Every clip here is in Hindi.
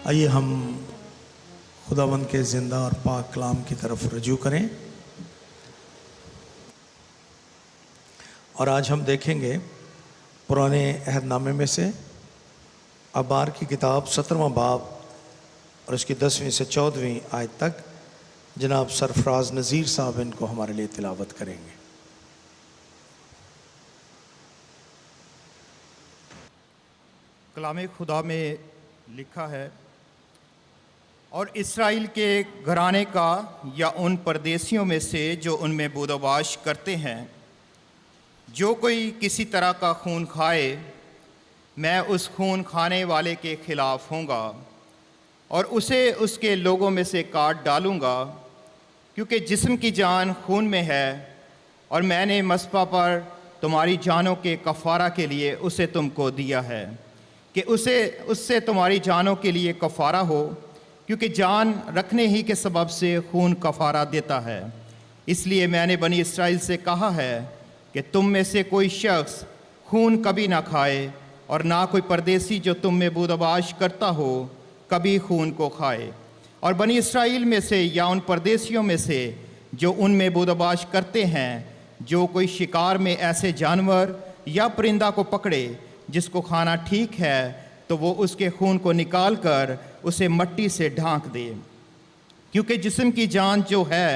आइए हम खुदावंद के ज़िंदा और पाक कलाम की तरफ रजू करें और आज हम देखेंगे पुराने अहदनामे में से अबार की किताब 17वां बाब और उसकी 10वीं से 14वीं आयत तक। जनाब सरफराज नज़ीर साहब इनको हमारे लिए तिलावत करेंगे। कलाम खुदा में लिखा है, और इसराइल के घराने का या उन परदेशियों में से जो उनमें बोदोबाश करते हैं, जो कोई किसी तरह का खून खाए, मैं उस खून खाने वाले के खिलाफ होऊंगा और उसे उसके लोगों में से काट डालूंगा, क्योंकि जिस्म की जान खून में है और मैंने मस्पा पर तुम्हारी जानों के कफ़ारा के लिए उसे तुमको दिया है कि उससे तुम्हारी जानों के लिए कफ़ारा हो, क्योंकि जान रखने ही के सबब से खून कफ़ारा देता है। इसलिए मैंने बनी इसराइल से कहा है कि तुम में से कोई शख्स खून कभी ना खाए और ना कोई परदेसी जो तुम में बूदबाश करता हो कभी खून को खाए। और बनी इसराइल में से या उन परदेशियों में से जो उनमें बूदबाश करते हैं, जो कोई शिकार में ऐसे जानवर या परिंदा को पकड़े जिसको खाना ठीक है, तो वो उसके खून को निकाल कर उसे मट्टी से ढांक दे, क्योंकि जिस्म की जान जो है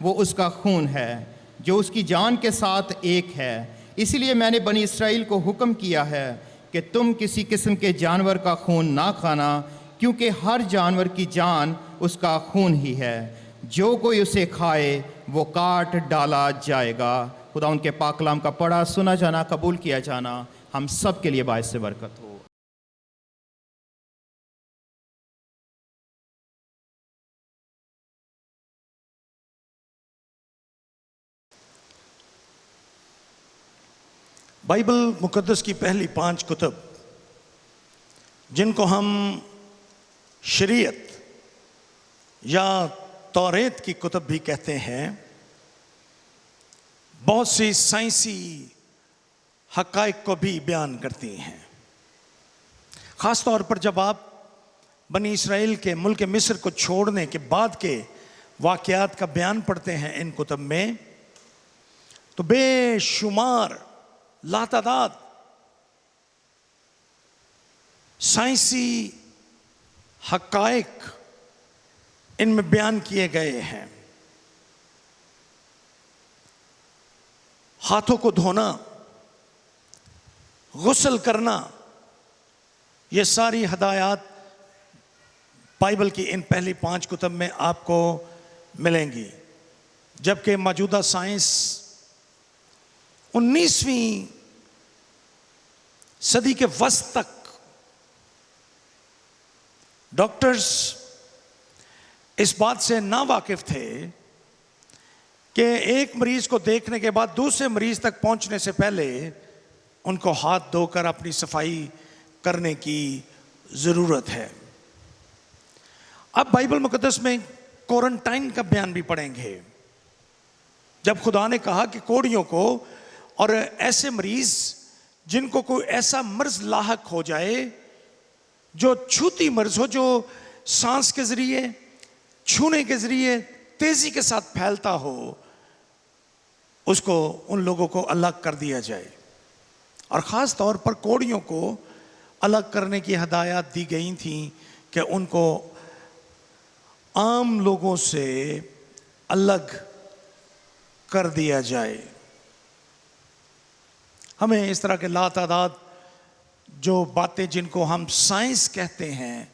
वो उसका खून है, जो उसकी जान के साथ एक है। इसलिए मैंने बनी इसराइल को हुक्म किया है कि तुम किसी किस्म के जानवर का खून ना खाना, क्योंकि हर जानवर की जान उसका खून ही है। जो कोई उसे खाए वो काट डाला जाएगा। खुदा उनके पाक कलाम का पढ़ा सुना जाना कबूल किया जाना हम सब के लिए बायस से बरकत हो। बाइबल मुकद्दस की पहली 5 कुतब, जिनको हम शरीयत या तौरेत की कुतब भी कहते हैं, बहुत सी साइंसी हक़ाइक़ को भी बयान करती हैं। ख़ास तौर पर जब आप बनी इसराइल के मुल्क मिस्र को छोड़ने के बाद के वाक़यात का बयान पढ़ते हैं इन कुतब में, तो बेशुमार लातादाद साइंसी हक़ाइक़ इनमें बयान किए गए हैं। हाथों को धोना, गुस्ल करना, ये सारी हदायत बाइबल की इन पहली 5 कुतब में आपको मिलेंगी। जबकि मौजूदा साइंस 19वीं सदी के वस्त तक डॉक्टर्स इस बात से ना वाकिफ थे कि एक मरीज को देखने के बाद दूसरे मरीज तक पहुंचने से पहले उनको हाथ धोकर अपनी सफाई करने की ज़रूरत है। अब बाइबल मुकद्दस में क्वारंटाइन का बयान भी पढ़ेंगे, जब खुदा ने कहा कि कोढ़ियों को और ऐसे मरीज जिनको कोई ऐसा मर्ज लाहक हो जाए जो छूती मर्ज हो, जो सांस के ज़रिए, छूने के ज़रिए तेज़ी के साथ फैलता हो, उसको उन लोगों को अलग कर दिया जाए। और ख़ास तौर पर कोढ़ियों को अलग करने की हदायत दी गई थी कि उनको आम लोगों से अलग कर दिया जाए। हमें इस तरह के लातादाद जो बातें जिनको हम साइंस कहते हैं,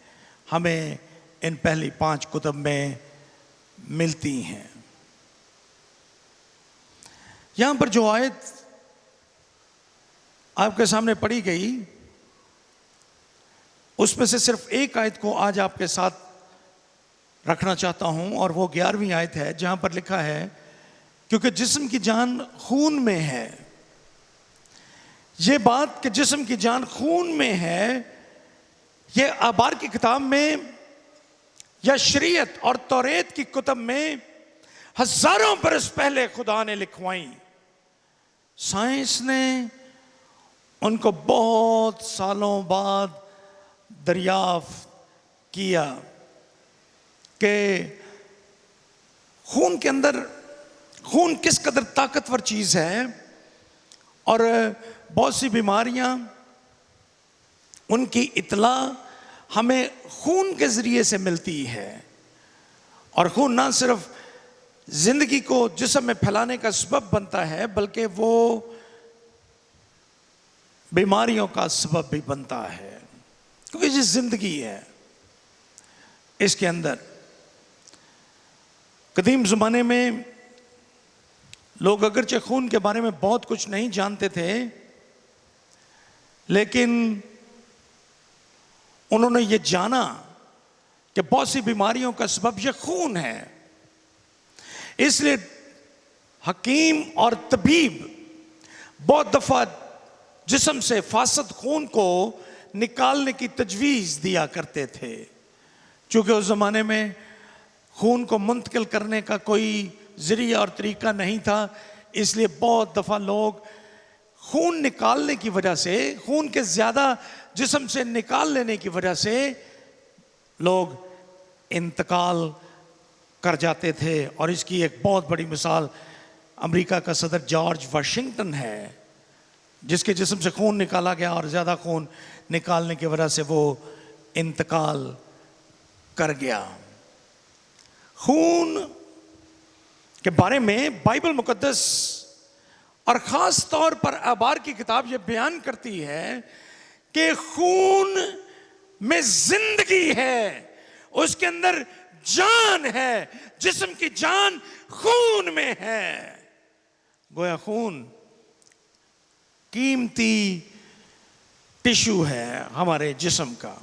हमें इन पहली 5 कुतब में मिलती हैं। यहां पर जो आयत आपके सामने पढ़ी गई, उसमें से सिर्फ एक आयत को आज आपके साथ रखना चाहता हूं, और वो 11वीं आयत है, जहां पर लिखा है, क्योंकि जिस्म की जान खून में है। ये बात कि जिस्म की जान खून में है, ये अबार की किताब में या शरीयत और तौरेत की कुतब में हजारों बरस पहले खुदा ने लिखवाई। साइंस ने उनको बहुत सालों बाद दरियाफ्त किया कि खून के अंदर, खून किस कदर ताकतवर चीज है और बहुत सी बीमारियां उनकी इतला हमें खून के जरिए से मिलती है। और खून ना सिर्फ जिंदगी को जिस्म में फैलाने का सबब बनता है, बल्कि वो बीमारियों का सबब भी बनता है, क्योंकि ये जिंदगी है इसके अंदर। कदीम ज़माने में लोग अगरचे खून के बारे में बहुत कुछ नहीं जानते थे, लेकिन उन्होंने ये जाना कि बहुत सी बीमारियों का सबब ये खून है। इसलिए हकीम और तबीब बहुत दफा जिस्म से फासद खून को निकालने की तजवीज़ दिया करते थे। चूंकि उस ज़माने में खून को मुंतकिल करने का कोई ज़रिया और तरीका नहीं था, इसलिए बहुत दफ़ा लोग खून निकालने की वजह से, खून के ज़्यादा जिस्म से निकाल लेने की वजह से लोग इंतकाल कर जाते थे। और इसकी एक बहुत बड़ी मिसाल अमेरिका का सदर जॉर्ज वाशिंगटन है, जिसके जिस्म से खून निकाला गया और ज़्यादा खून निकालने की वजह से वो इंतकाल कर गया। खून के बारे में बाइबल मुकद्दस और ख़ास तौर पर अखबार की किताब ये बयान करती है कि खून में जिंदगी है, उसके अंदर जान है, जिस्म की जान खून में है। गोया खून कीमती टिश्यू है हमारे जिस्म का,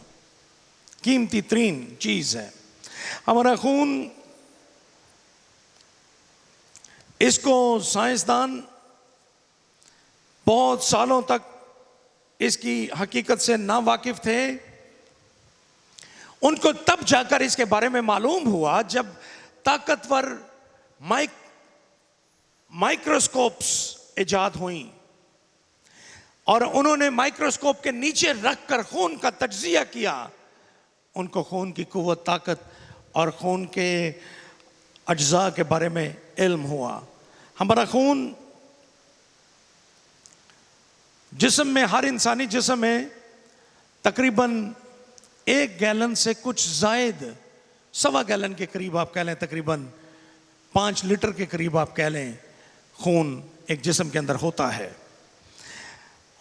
कीमती तरीन चीज है हमारा खून। इसको साइंसदान बहुत सालों तक इसकी हकीकत से ना वाकिफ थे। उनको तब जाकर इसके बारे में मालूम हुआ जब ताकतवर माइक्रोस्कोप्स इजाद हुई और उन्होंने माइक्रोस्कोप के नीचे रखकर खून का तज्जिया किया। उनको खून की कुव्वत, ताकत और खून के अज्जा के बारे में इल्म हुआ। हमारा खून जिस्म में, हर इंसानी जिस्म में तकरीबन 1 गैलन से कुछ जायद, 1.25 गैलन के करीब आप कह लें, तकरीबन 5 लीटर के करीब आप कह लें, खून एक जिस्म के अंदर होता है।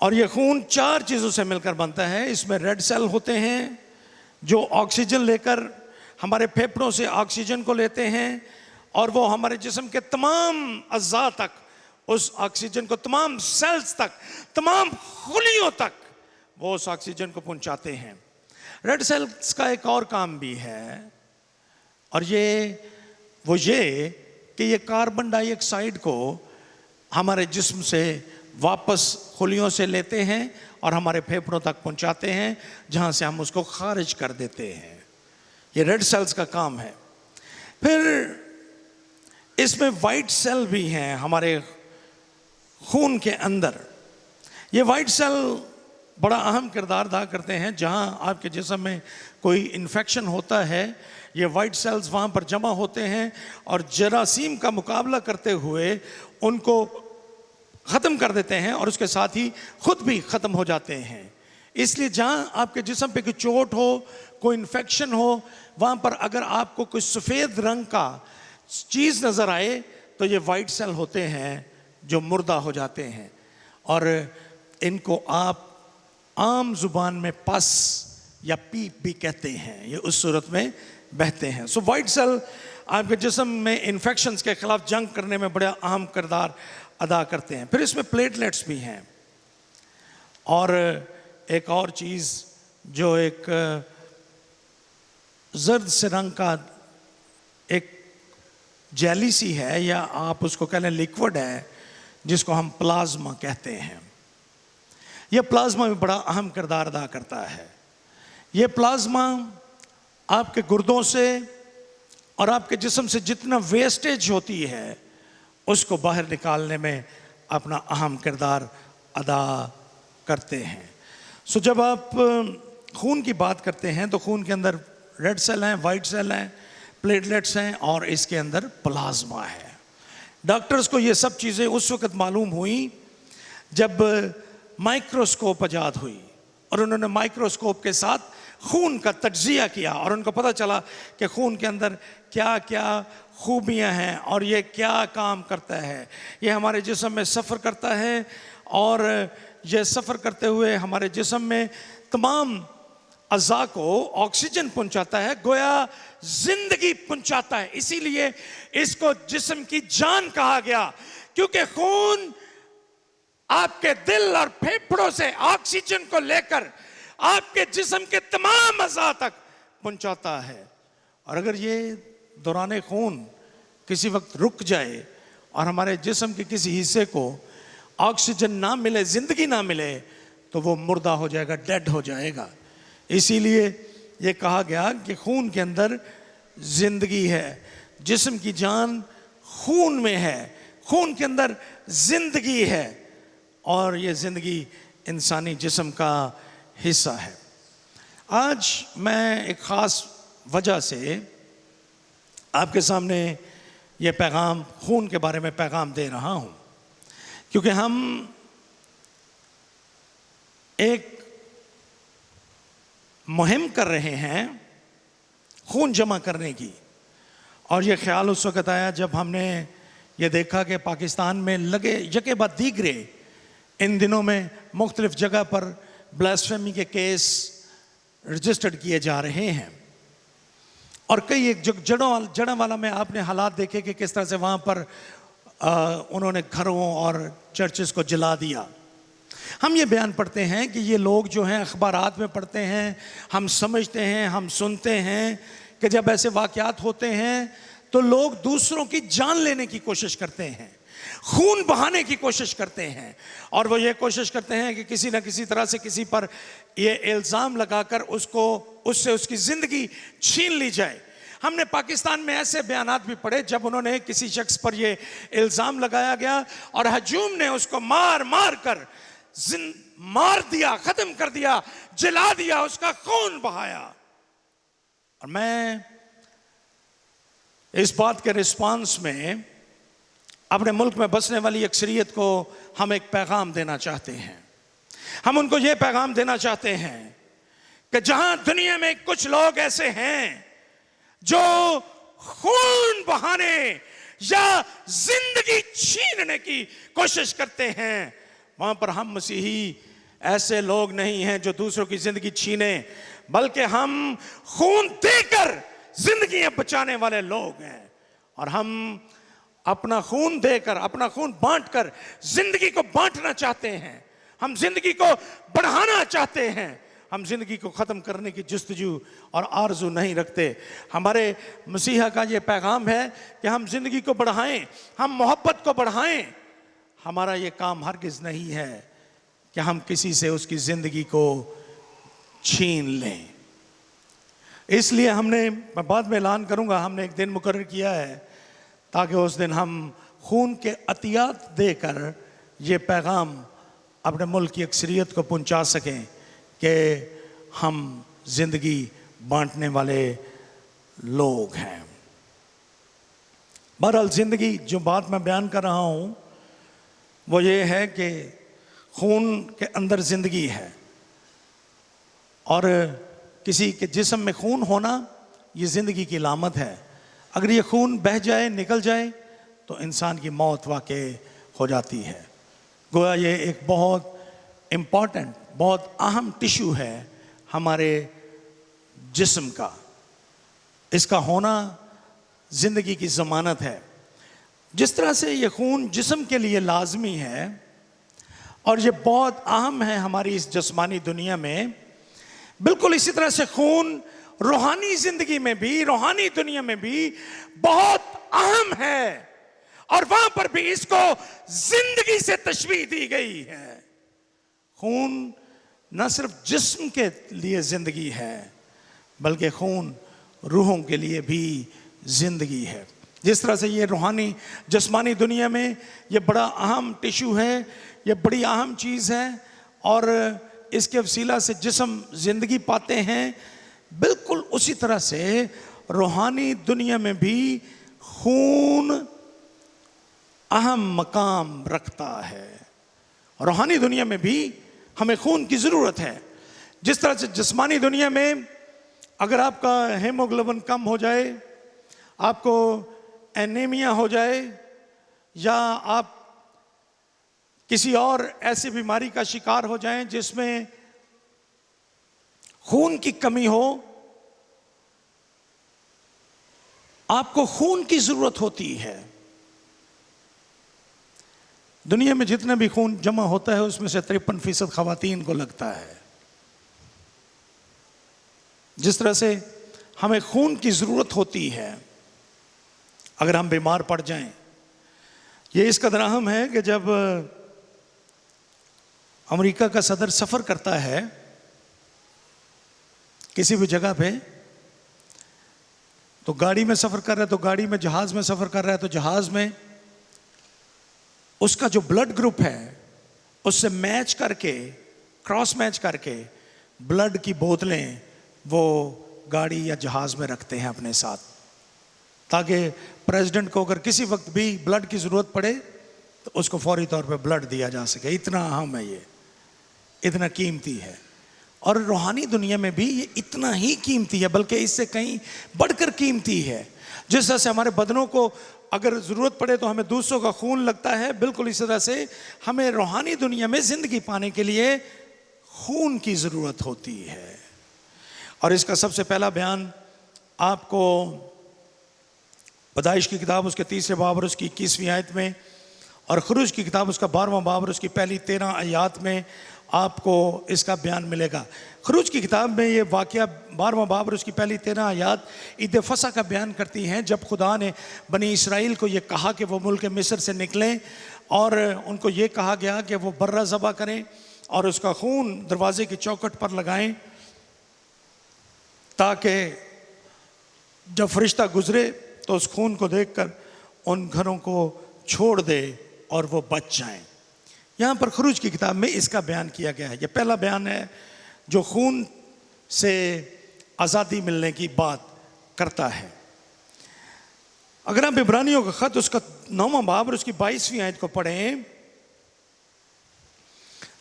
और ये खून 4 चीज़ों से मिलकर बनता है। इसमें रेड सेल होते हैं जो ऑक्सीजन लेकर हमारे फेफड़ों से ऑक्सीजन को लेते हैं और वो हमारे जिस्म के तमाम अज़्ज़ा तक उस ऑक्सीजन को, तमाम सेल्स तक, तमाम खुलियों तक वो उस ऑक्सीजन को पहुंचाते हैं। रेड सेल्स का एक और काम भी है और ये कि ये कार्बन डाइऑक्साइड को हमारे जिस्म से वापस खुलियों से लेते हैं और हमारे फेफड़ों तक पहुंचाते हैं, जहां से हम उसको खारिज कर देते हैं। ये रेड सेल्स का काम है। फिर इसमें वाइट सेल भी हैं हमारे खून के अंदर। ये वाइट सेल बड़ा अहम किरदार अदा करते हैं। जहां आपके जिस्म में कोई इन्फेक्शन होता है, ये वाइट सेल्स वहां पर जमा होते हैं और जरासीम का मुकाबला करते हुए उनको ख़त्म कर देते हैं और उसके साथ ही खुद भी ख़त्म हो जाते हैं। इसलिए जहां आपके जिस्म पे कोई चोट हो, कोई इन्फेक्शन हो, वहां पर अगर आपको कोई सफ़ेद रंग का चीज़ नज़र आए तो ये वाइट सेल होते हैं जो मुर्दा हो जाते हैं और इनको आप आम जुबान में पस या पीप भी कहते हैं। ये उस सूरत में बहते हैं। सो वाइट सेल आपके जिस्म में इन्फेक्शंस के खिलाफ जंग करने में बड़ा अहम किरदार अदा करते हैं। फिर इसमें प्लेटलेट्स भी हैं और एक और चीज़ जो एक जर्द से रंग का एक जेली सी है, या आप उसको कह लें लिक्विड है, जिसको हम प्लाज्मा कहते हैं। यह प्लाज्मा भी बड़ा अहम किरदार अदा करता है। यह प्लाज्मा आपके गुर्दों से और आपके जिस्म से जितना वेस्टेज होती है उसको बाहर निकालने में अपना अहम किरदार अदा करते हैं। सो जब आप खून की बात करते हैं तो खून के अंदर रेड सेल हैं, वाइट सेल हैं, प्लेटलेट्स हैं और इसके अंदर प्लाज्मा है। डॉक्टर्स को ये सब चीज़ें उस वक्त मालूम हुई जब माइक्रोस्कोप ईजाद हुई और उन्होंने माइक्रोस्कोप के साथ खून का तज्जिया किया और उनको पता चला कि खून के अंदर क्या क्या खूबियां हैं और ये क्या काम करता है। ये हमारे जिस्म में सफ़र करता है और ये सफ़र करते हुए हमारे जिस्म में तमाम अज़ा को ऑक्सीजन पहुंचाता है, गोया जिंदगी पहुंचाता है। इसीलिए इसको जिस्म की जान कहा गया, क्योंकि खून आपके दिल और फेफड़ों से ऑक्सीजन को लेकर आपके जिस्म के तमाम अज़ा तक पहुंचाता है। और अगर ये दौरान खून किसी वक्त रुक जाए और हमारे जिस्म के किसी हिस्से को ऑक्सीजन ना मिले, जिंदगी ना मिले, तो वो मुर्दा हो जाएगा, डेड हो जाएगा। इसीलिए ये कहा गया कि खून के अंदर जिंदगी है, जिस्म की जान खून में है, खून के अंदर जिंदगी है और ये जिंदगी इंसानी जिस्म का हिस्सा है। आज मैं एक ख़ास वजह से आपके सामने ये पैगाम, खून के बारे में पैगाम दे रहा हूँ, क्योंकि हम एक मुहिम कर रहे हैं खून जमा करने की। और ये ख्याल उस वक़्त आया जब हमने ये देखा कि पाकिस्तान में लगे यके बाद दीगरे इन दिनों में मुख्तलिफ जगह पर ब्लास्फेमी के केस रजिस्टर्ड किए जा रहे हैं और कई एक जड़ावाला में आपने हालात देखे कि किस तरह से वहाँ पर उन्होंने घरों और चर्चेस को जला दिया। हम ये बयान पढ़ते हैं कि ये लोग जो हैं अखबारात में पढ़ते हैं, हम समझते हैं, हम सुनते हैं कि जब ऐसे वाक़यात होते हैं तो लोग दूसरों की जान लेने की कोशिश करते हैं, खून बहाने की कोशिश करते हैं और वो ये कोशिश करते हैं कि किसी न किसी तरह से किसी पर ये इल्ज़ाम लगाकर उससे उसकी ज़िंदगी छीन ली जाए। हमने पाकिस्तान में ऐसे बयानात भी पढ़े जब उन्होंने किसी शख्स पर ये इल्ज़ाम लगाया गया और हजूम ने उसको मार मार कर मार दिया, ख़त्म कर दिया, जला दिया, उसका खून बहाया। और मैं इस बात के रिस्पांस में अपने मुल्क में बसने वाली अक्सरियत को हम एक पैगाम देना चाहते हैं। हम उनको ये पैगाम देना चाहते हैं कि जहां दुनिया में कुछ लोग ऐसे हैं जो खून बहाने या जिंदगी छीनने की कोशिश करते हैं, वहां पर हम मसीही ऐसे लोग नहीं हैं जो दूसरों की जिंदगी छीने, बल्कि हम खून देकर जिंदगियां बचाने वाले लोग हैं। और हम अपना खून देकर, अपना खून बांटकर जिंदगी को बांटना चाहते हैं। हम जिंदगी को बढ़ाना चाहते हैं। हम जिंदगी को ख़त्म करने की जुस्तजू और आरजू नहीं रखते। हमारे मसीहा का ये पैगाम है कि हम जिंदगी को बढ़ाएं, हम मोहब्बत को बढ़ाएं। हमारा ये काम हरगिज़ नहीं है कि हम किसी से उसकी ज़िंदगी को छीन लें। इसलिए हमने, मैं बाद में ऐलान करूंगा, हमने एक दिन मुकर्रर किया है ताकि उस दिन हम खून के अतियात देकर ये पैगाम अपने मुल्क की अक्सरियत को पहुंचा सकें कि हम जिंदगी बांटने वाले लोग हैं। बहरहाल ज़िंदगी, जो बात मैं बयान कर रहा हूँ वो ये है कि खून के अंदर ज़िंदगी है और किसी के जिस्म में खून होना ये ज़िंदगी की अलामत है। अगर ये खून बह जाए, निकल जाए, तो इंसान की मौत वाक़ई हो जाती है। गोया ये एक बहुत इम्पॉर्टेंट, बहुत अहम टिश्यू है हमारे जिस्म का। इसका होना ज़िंदगी की ज़मानत है। जिस तरह से ये खून जिस्म के लिए लाजमी है और ये बहुत अहम है हमारी इस जिस्मानी दुनिया में, बिल्कुल इसी तरह से खून रूहानी ज़िंदगी में भी, रूहानी दुनिया में भी बहुत अहम है और वहां पर भी इसको जिंदगी से तशबीह दी गई है। खून न सिर्फ जिस्म के लिए ज़िंदगी है बल्कि खून रूहों के लिए भी ज़िंदगी है। जिस तरह से ये रूहानी जिस्मानी दुनिया में ये बड़ा अहम टिश्यू है, ये बड़ी अहम चीज़ है और इसके वसीला से जिस्म ज़िंदगी पाते हैं, बिल्कुल उसी तरह से रूहानी दुनिया में भी खून अहम मकाम रखता है। रूहानी दुनिया में भी हमें खून की ज़रूरत है। जिस तरह से जिस्मानी दुनिया में अगर आपका हेमोग्लोबिन कम हो जाए, आपको एनीमिया हो जाए, या आप किसी और ऐसी बीमारी का शिकार हो जाएं जिसमें खून की कमी हो, आपको खून की जरूरत होती है। दुनिया में जितने भी खून जमा होता है उसमें से 53% खवातीन को लगता है। जिस तरह से हमें खून की जरूरत होती है अगर हम बीमार पड़ जाएं। ये इस कदर अहम है कि जब अमेरिका का सदर सफर करता है किसी भी जगह पे, तो गाड़ी में सफर कर रहा है, तो गाड़ी में, जहाज में सफर कर रहा है तो जहाज में उसका जो ब्लड ग्रुप है उससे मैच करके, क्रॉस मैच करके ब्लड की बोतलें वो गाड़ी या जहाज में रखते हैं अपने साथ, ताकि प्रेसिडेंट को अगर किसी वक्त भी ब्लड की जरूरत पड़े तो उसको फौरी तौर पे ब्लड दिया जा सके। इतना अहम है ये, इतना कीमती है। और रूहानी दुनिया में भी ये इतना ही कीमती है, बल्कि इससे कहीं बढ़कर कीमती है। जिस तरह से हमारे बदनों को अगर ज़रूरत पड़े तो हमें दूसरों का खून लगता है, बिल्कुल इसी तरह से हमें रूहानी दुनिया में ज़िंदगी पाने के लिए खून की ज़रूरत होती है। और इसका सबसे पहला बयान आपको पैदाइश की किताब उसके 3 बाब और उसकी 21वीं आयत में, और खुरूज की किताब उसका 12वां बाब और उसकी पहली 13 आयत में आपको इसका बयान मिलेगा। खुरूज की किताब में ये वाक़या 12वां बाब और उसकी पहली 13 आयत ईद फसा का बयान करती हैं, जब खुदा ने बनी इसराइल को ये कहा कि वो मुल्क मिस्र से निकलें और उनको ये कहा गया कि वो बर्रा ज़बा करें और उसका खून दरवाजे की चौखट पर लगाएं, ताकि जब फरिश्ता गुजरे तो उस खून को देखकर उन घरों को छोड़ दे और वो बच जाएं। यहाँ पर खुरूज की किताब में इसका बयान किया गया है। यह पहला बयान है जो खून से आज़ादी मिलने की बात करता है। अगर आप इब्रानियों का खत उसका 9वां बाब और उसकी 22वीं आयत को पढ़ें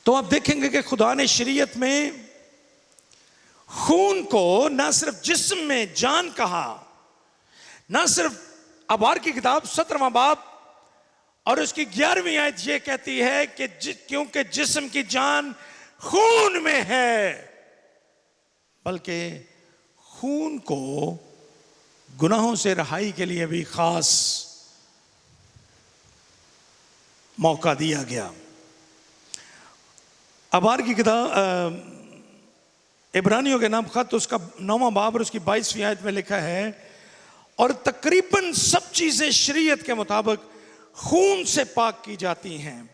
तो आप देखेंगे कि खुदा ने शरीयत में खून को ना सिर्फ जिस्म में जान कहा, ना सिर्फ, अबार की किताब 17वां बाब और उसकी 11वीं आयत ये कहती है कि क्योंकि जिस्म की जान खून में है, बल्कि खून को गुनाहों से रहाई के लिए भी खास मौका दिया गया। अबार की किताब इब्रानियों के नाम खत उसका 9वां बाब और उसकी 22वीं आयत में लिखा है, और तकरीबन सब चीजें शरीयत के मुताबिक खून से पाक की जाती हैं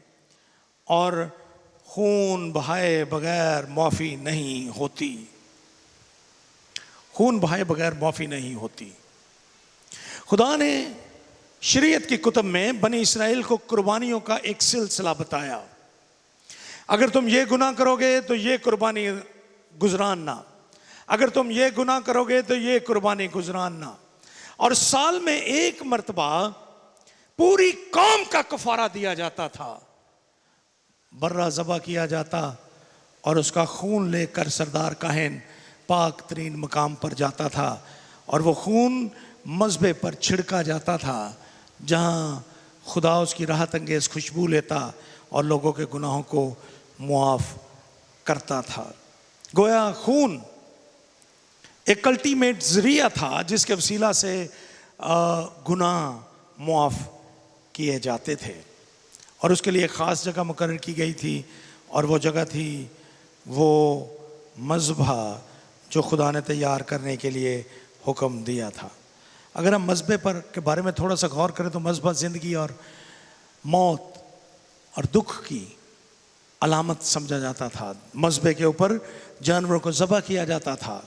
और खून बहाए बगैर माफी नहीं होती। खून बहाए बगैर माफी नहीं होती। खुदा ने शरीयत की कुतुब में बनी इसराइल को कुर्बानियों का एक सिलसिला बताया। अगर तुम ये गुनाह करोगे तो ये कुर्बानी गुजरानना, अगर तुम ये गुनाह करोगे तो ये कुर्बानी गुजरानना। और साल में एक मर्तबा पूरी कौम का कफारा दिया जाता था, बर्रा ज़बा किया जाता और उसका खून लेकर सरदार काहिन पाक तरीन मकाम पर जाता था और वो खून मज़बे पर छिड़का जाता था जहाँ खुदा उसकी राहत अंगेज़ खुशबू लेता और लोगों के गुनाहों को मुआफ़ करता था। गोया खून एक अल्टीमेट ज़रिया था जिसके वसीला से गुनाह मुआफ़ किए जाते थे और उसके लिए ख़ास जगह मुकर्रर की गई थी और वो जगह थी वो मज़बा जो खुदा ने तैयार करने के लिए हुक्म दिया था। अगर हम मज़बे पर के बारे में थोड़ा सा गौर करें तो मज़बा ज़िंदगी और मौत और दुख की अलामत समझा जाता था। मज़बे के ऊपर जानवरों को ज़बह किया जाता था,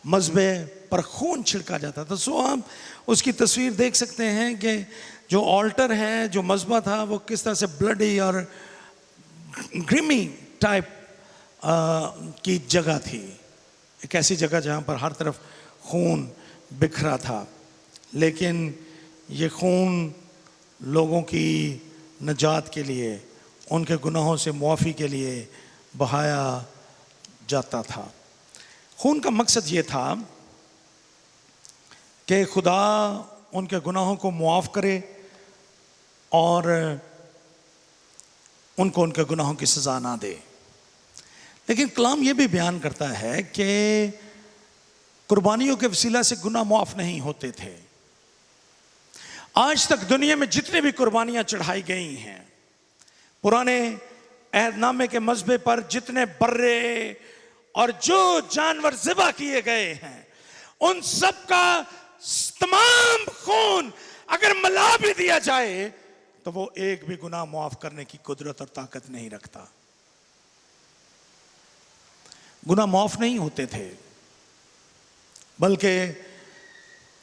मज़बे पर खून छिड़का जाता था। सो आप उसकी तस्वीर देख सकते हैं कि जो ऑल्टर है, जो मज़बा था, वो किस तरह से ब्लडी और ग्रिमी टाइप की जगह थी एक ऐसी जगह जहाँ पर हर तरफ खून बिखरा था, लेकिन ये खून लोगों की निजात के लिए, उनके गुनाहों से मुआफ़ी के लिए बहाया जाता था। खून का मकसद ये था कि खुदा उनके गुनाहों को मुआफ़ करे और उनको उनके गुनाहों की सज़ा ना दे। लेकिन कलाम ये भी बयान करता है कि कुर्बानियों के वसीला से गुनाह मुआफ़ नहीं होते थे। आज तक दुनिया में जितने भी कुर्बानियां चढ़ाई गई हैं, पुराने अहदनामे के मज़बे पर जितने बर्रे और जो जानवर ज़िबा किए गए हैं, उन सब का तमाम खून अगर मिला भी दिया जाए तो वो एक भी गुनाह मुआफ़ करने की कुदरत और ताकत नहीं रखता। गुनाह मुआफ़ नहीं होते थे, बल्कि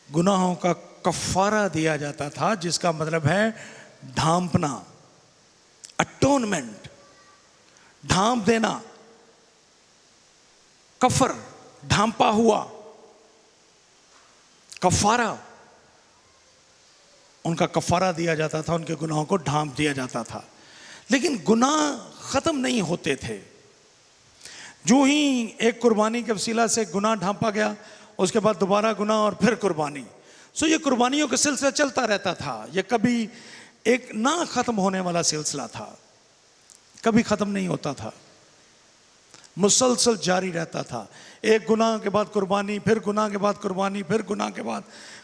गुनाहों का कफ़ारा दिया जाता था, जिसका मतलब है ढांपना, अटोनमेंट, ढांप देना, कफर, ढांपा हुआ, कफ़ारा। उनका कफ़ारा दिया जाता था, उनके गुनाहों को ढांप दिया जाता था। लेकिन गुनाह ख़त्म नहीं होते थे। जो ही एक कुर्बानी के वसीला से गुनाह ढांपा गया, उसके बाद दोबारा गुनाह और फिर कुर्बानी। सो ये कुर्बानियों का सिलसिला चलता रहता था। ये कभी एक ना ख़त्म होने वाला सिलसिला था, कभी ख़त्म नहीं होता था, मुसलसल जारी रहता था। एक गुनाह के बाद कुर्बानी, फिर गुनाह के बाद कुर्बानी, फिर गुनाह के बाद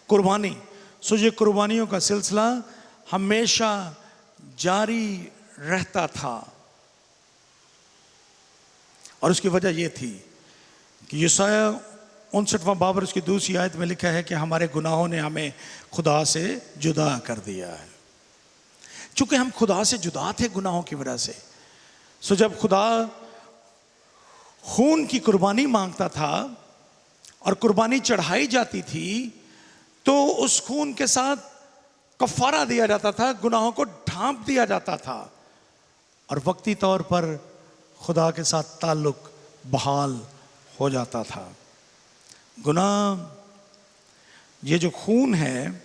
कुर्बानी। सो ये कुर्बानियों का सिलसिला हमेशा जारी रहता था। और उसकी वजह यह थी कि यशाया 59वां बाब और उसकी दूसरी आयत में लिखा है कि हमारे गुनाहों ने हमें खुदा से जुदा कर दिया है। चूंकि हम खुदा से जुदा थे गुनाहों की वजह से, सो जब खुदा खून की कुर्बानी मांगता था और कुर्बानी चढ़ाई जाती थी, तो उस खून के साथ कफ़ारा दिया जाता था, गुनाहों को ढांप दिया जाता था और वक्ती तौर पर खुदा के साथ ताल्लुक बहाल हो जाता था। गुनाह, ये जो खून है,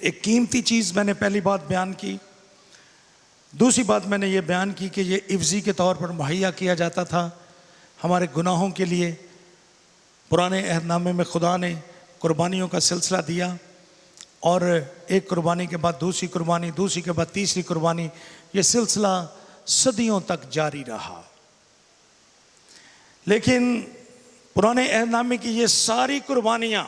एक कीमती चीज़ मैंने पहली बात बयान की। दूसरी बात मैंने ये बयान की कि ये इफ्जी के तौर पर मुहैया किया जाता था हमारे गुनाहों के लिए। पुराने अहदनामे में खुदा ने कुर्बानियों का सिलसिला दिया और एक कुर्बानी के बाद दूसरी कुर्बानी, दूसरी के बाद तीसरी कुर्बानी, ये सिलसिला सदियों तक जारी रहा। लेकिन पुराने अहदनामे की ये सारी कुर्बानियां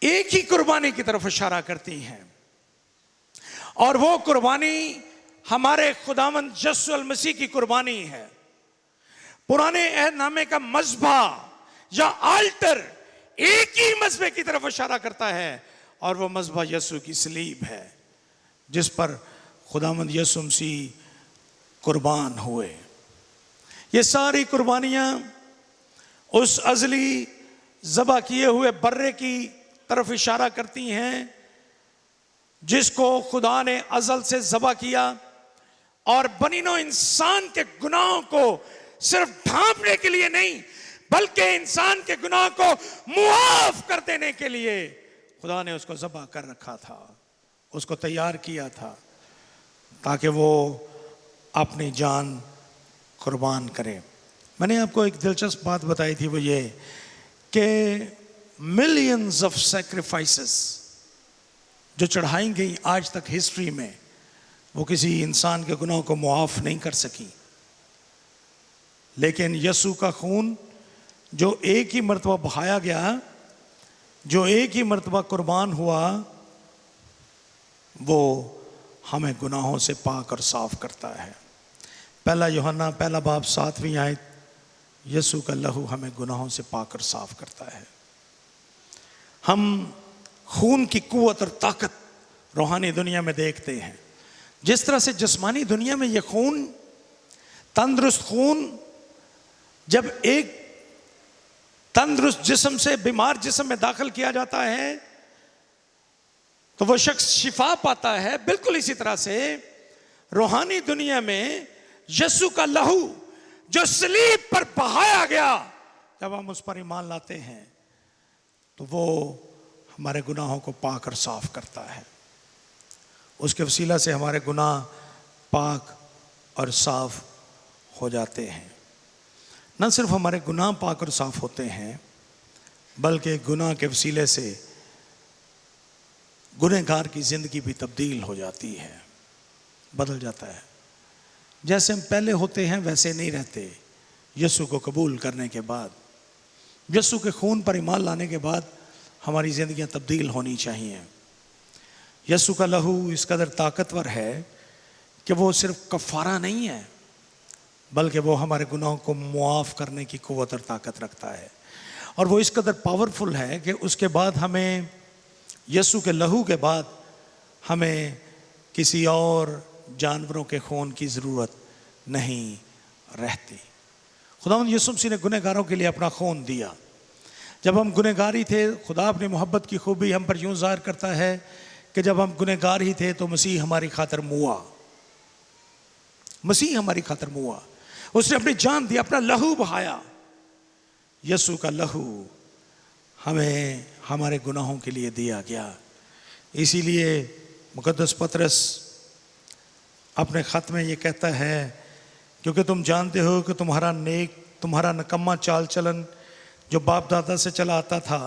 एक ही कुर्बानी की तरफ इशारा करती हैं, और वो कुर्बानी हमारे खुदावंद यीशु अल मसीह की कुर्बानी है। पुराने अहदनामे का मज़बा या आल्टर एक ही मज़बे की तरफ इशारा करता है, और वो मज़बा यीशु की सलीब है, जिस पर खुदावंद यीशु मसीह कुर्बान हुए। ये सारी कुर्बानियां उस अज़ली ज़बा किए हुए बर्रे की तरफ इशारा करती हैं, जिसको खुदा ने अज़ल से ज़बा किया और बनीनो इंसान के गुनाहों को सिर्फ ढांपने के लिए नहीं, बल्कि इंसान के गुनाह को मुआफ़ कर देने के लिए खुदा ने उसको ज़बा कर रखा था, उसको तैयार किया था, ताकि वो अपनी जान कुर्बान करे। मैंने आपको एक दिलचस्प बात बताई थी, वो ये कि मिलियंस ऑफ सैक्रिफाइसेस जो चढ़ाई गई आज तक हिस्ट्री में, वो किसी इंसान के गुनाहों को मुआफ़ नहीं कर सकी। लेकिन यीशु का खून जो एक ही मर्तबा बहाया गया, जो एक ही मर्तबा कुर्बान हुआ, वो हमें गुनाहों से पाक और साफ करता है। पहला यूहन्ना पहला बाब 7वीं आयत, यीशु का लहू हमें गुनाहों से पाक और साफ करता है। हम खून की कुव्वत और ताकत रूहानी दुनिया में देखते हैं। जिस तरह से जिस्मानी दुनिया में ये खून, तंदुरुस्त खून, जब एक तंदुरुस्त जिस्म से बीमार जिस्म में दाखिल किया जाता है तो वह शख्स शिफा पाता है, बिल्कुल इसी तरह से रूहानी दुनिया में यीशु का लहू जो सलीब पर बहाया गया, जब हम उस पर ईमान लाते हैं तो वो हमारे गुनाहों को पाक और साफ करता है। उसके वसीला से हमारे गुनाह पाक और साफ हो जाते हैं। न सिर्फ हमारे गुनाह पाक और साफ होते हैं, बल्कि गुनाह के वसीले से गुनहगार की ज़िंदगी भी तब्दील हो जाती है, बदल जाता है। जैसे हम पहले होते हैं वैसे नहीं रहते। यीशु को कबूल करने के बाद, यीशु के खून पर ईमान लाने के बाद हमारी ज़िंदगियां तब्दील होनी चाहिए। यीशु का लहू इस कदर ताकतवर है कि वो सिर्फ कफ़ारा नहीं है, बल्कि वो हमारे गुनाहों को मुआफ़ करने की क़ुव्वत और ताकत रखता है। और वो इस कदर पावरफुल है कि उसके बाद हमें, यीशु के लहू के बाद हमें किसी और जानवरों के खून की ज़रूरत नहीं रहती। खुदावंद यीशु मसीह ने गुनहगारों के लिए अपना खून दिया। जब हम गुनहगार ही थे, खुदा अपनी मोहब्बत की खूबी हम पर यूँ ज़ाहिर करता है कि जब हम गुनहगार ही थे तो मसीह हमारी खातिर मुआ। मसीह हमारी खातिर मुआ, उसने अपनी जान दी, अपना लहू बहाया। यीशु का लहू हमें हमारे गुनाहों के लिए दिया गया। इसीलिए मुकद्दस पतरस अपने ख़त में ये कहता है, क्योंकि तुम जानते हो कि तुम्हारा नकम्मा चाल चलन जो बाप दादा से चला आता था,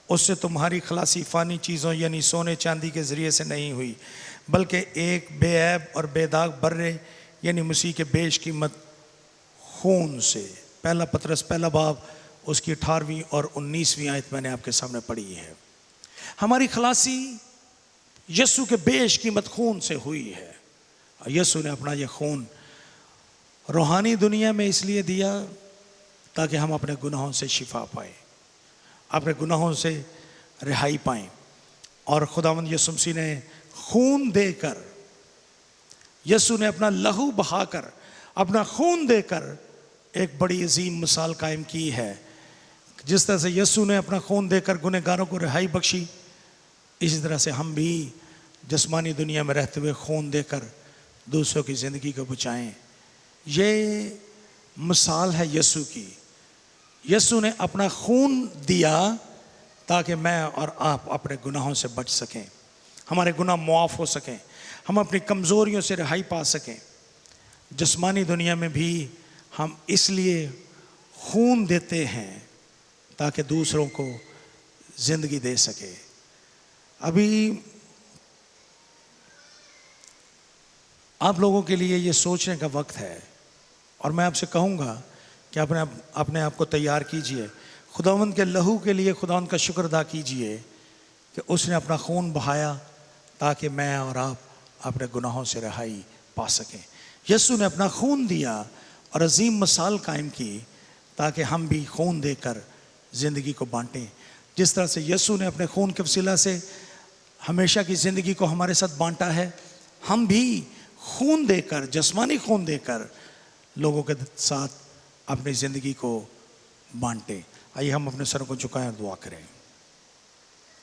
उससे तुम्हारी खलासी फ़ानी चीज़ों यानी सोने चांदी के ज़रिए से नहीं हुई, बल्कि एक बेऐब और बेदाग बर्रे यानी मसीह के बेशकीमत खून से। पहला पतरस पहला बाब उसकी 18वीं और 19वीं आयत मैंने आपके सामने पढ़ी है। हमारी खलासी यीशु के बेशकीमत खून से हुई है। यीशु ने अपना ये खून रूहानी दुनिया में इसलिए दिया ताकि हम अपने गुनाहों से शिफा पाएँ, अपने गुनाहों से रिहाई पाएँ। और खुदावंद यीशु मसीह ने खून देकर, यीशु ने अपना लहू बहाकर, अपना खून देकर एक बड़ी अजीम मिसाल कायम की है। जिस तरह से यीशु ने अपना खून देकर गुनहगारों को रिहाई बख्शी, इसी तरह से हम भी जिस्मानी दुनिया में रहते हुए खून देकर दूसरों की ज़िंदगी को बचाएं। ये मिसाल है यीशु की। यीशु ने अपना खून दिया ताकि मैं और आप अपने गुनाहों से बच सकें, हमारे गुनाह मुआफ़ हो सकें, हम अपनी कमज़ोरियों से रिहाई पा सकें। जिस्मानी दुनिया में भी हम इसलिए खून देते हैं ताकि दूसरों को ज़िंदगी दे सके। अभी आप लोगों के लिए ये सोचने का वक्त है, और मैं आपसे कहूँगा कि अपने आप को तैयार कीजिए। खुदावंद के लहू के लिए खुदावंद का शुक्र अदा कीजिए कि उसने अपना खून बहाया ताकि मैं और आप अपने गुनाहों से रिहाई पा सकें। यीशु ने अपना खून दिया और अजीम मिसाल कायम की ताकि हम भी खून देकर ज़िंदगी को बांटें। जिस तरह से यीशु ने अपने खून के वसीला से हमेशा की ज़िंदगी को हमारे साथ बांटा है, हम भी खून देकर, जिस्मानी खून देकर लोगों के साथ अपनी ज़िंदगी को बांटें। आइए हम अपने सरों को झुकाएं और दुआ करें।